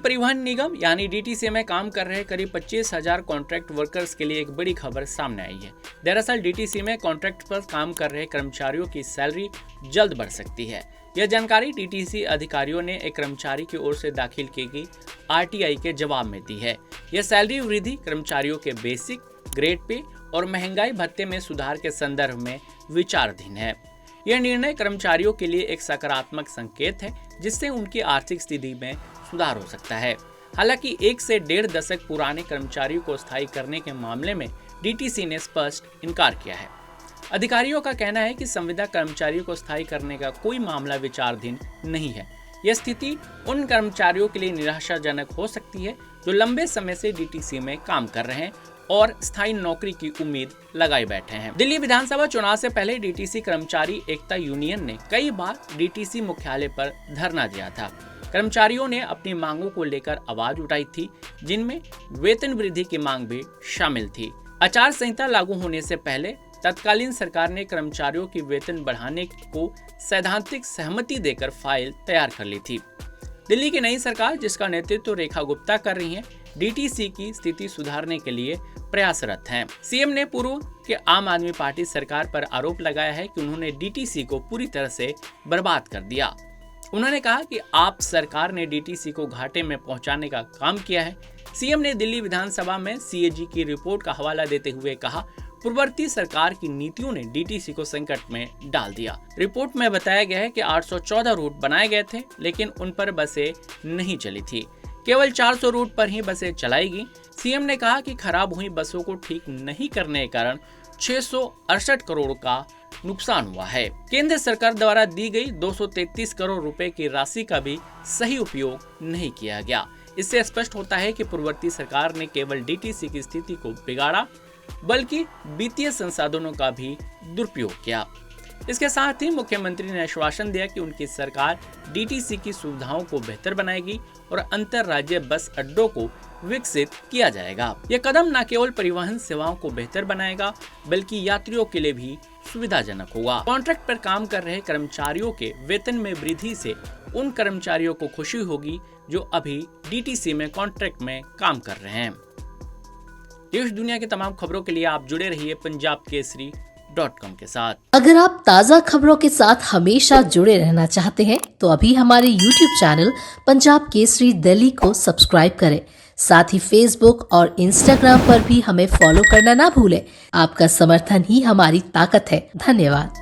परिवहन निगम यानी डीटीसी में काम कर रहे करीब 25,000 कॉन्ट्रैक्ट वर्कर्स के लिए एक बड़ी खबर सामने आई है। दरअसल डीटीसी में कॉन्ट्रैक्ट पर काम कर रहे कर्मचारियों की सैलरी जल्द बढ़ सकती है। यह जानकारी डीटीसी अधिकारियों ने एक कर्मचारी की ओर से दाखिल की गई आरटीआई के जवाब में दी है। यह सैलरी वृद्धि कर्मचारियों के बेसिक, ग्रेड पे और महंगाई भत्ते में सुधार के संदर्भ में विचाराधीन है। यह निर्णय कर्मचारियों के लिए एक सकारात्मक संकेत है, जिससे उनकी आर्थिक स्थिति में सुधार हो सकता है। हालांकि 1 से 1.5 दशक पुराने कर्मचारियों को स्थायी करने के मामले में डीटीसी ने स्पष्ट इनकार किया है। अधिकारियों का कहना है कि संविदा कर्मचारियों को स्थायी करने का कोई मामला विचाराधीन नहीं है। यह स्थिति उन कर्मचारियों के लिए निराशाजनक हो सकती है जो लंबे समय से डीटीसी में काम कर रहे हैं और स्थायी नौकरी की उम्मीद लगाए बैठे हैं। दिल्ली विधानसभा चुनाव से पहले डीटीसी कर्मचारी एकता यूनियन ने कई बार डीटीसी मुख्यालय पर धरना दिया था। कर्मचारियों ने अपनी मांगों को लेकर आवाज उठाई थी, जिनमें वेतन वृद्धि की मांग भी शामिल थी। आचार संहिता लागू होने से पहले तत्कालीन सरकार ने कर्मचारियों की वेतन बढ़ाने को सैद्धांतिक सहमति देकर फाइल तैयार कर ली थी। दिल्ली की नई सरकार, जिसका नेतृत्व रेखा गुप्ता कर रही है, डीटीसी की स्थिति सुधारने के लिए प्रयासरत हैं। सीएम ने पूर्व के आम आदमी पार्टी सरकार पर आरोप लगाया है कि उन्होंने डीटीसी को पूरी तरह से बर्बाद कर दिया। उन्होंने कहा कि आप सरकार ने डीटीसी को घाटे में पहुंचाने का काम किया है। सीएम ने दिल्ली विधानसभा में सीएजी की रिपोर्ट का हवाला देते हुए कहा, पूर्ववर्ती सरकार की नीतियों ने डीटीसी को संकट में डाल दिया। रिपोर्ट में बताया गया है कि 814 रूट बनाए गए थे, लेकिन उन पर बसें नहीं चली थी। केवल 400 रूट पर ही बसें चलाई गई। सीएम ने कहा कि खराब हुई बसों को ठीक नहीं करने के कारण 668 करोड़ का नुकसान हुआ है। केंद्र सरकार द्वारा दी गई 233 करोड़ रुपए की राशि का भी सही उपयोग नहीं किया गया। इससे स्पष्ट होता है कि पूर्ववर्ती सरकार ने केवल डीटीसी की स्थिति को बिगाड़ा, बल्कि वित्तीय संसाधनों का भी दुरुपयोग किया। इसके साथ ही मुख्यमंत्री ने आश्वासन दिया कि उनकी सरकार डीटीसी की सुविधाओं को बेहतर बनाएगी और अंतरराज्यीय बस अड्डों को विकसित किया जाएगा। यह कदम न केवल परिवहन सेवाओं को बेहतर बनाएगा, बल्कि यात्रियों के लिए भी सुविधाजनक होगा। कॉन्ट्रैक्ट पर काम कर रहे कर्मचारियों के वेतन में वृद्धि से उन कर्मचारियों को खुशी होगी जो अभी डीटीसी में कॉन्ट्रैक्ट में काम कर रहे हैं। देश दुनिया की तमाम खबरों के लिए आप जुड़े रहिए punjabkesari.com के साथ। अगर आप ताज़ा खबरों के साथ हमेशा जुड़े रहना चाहते हैं तो अभी हमारे YouTube चैनल पंजाब केसरी दिल्ली को सब्सक्राइब करें। साथ ही Facebook और Instagram पर भी हमें फॉलो करना ना भूलें। आपका समर्थन ही हमारी ताकत है। धन्यवाद।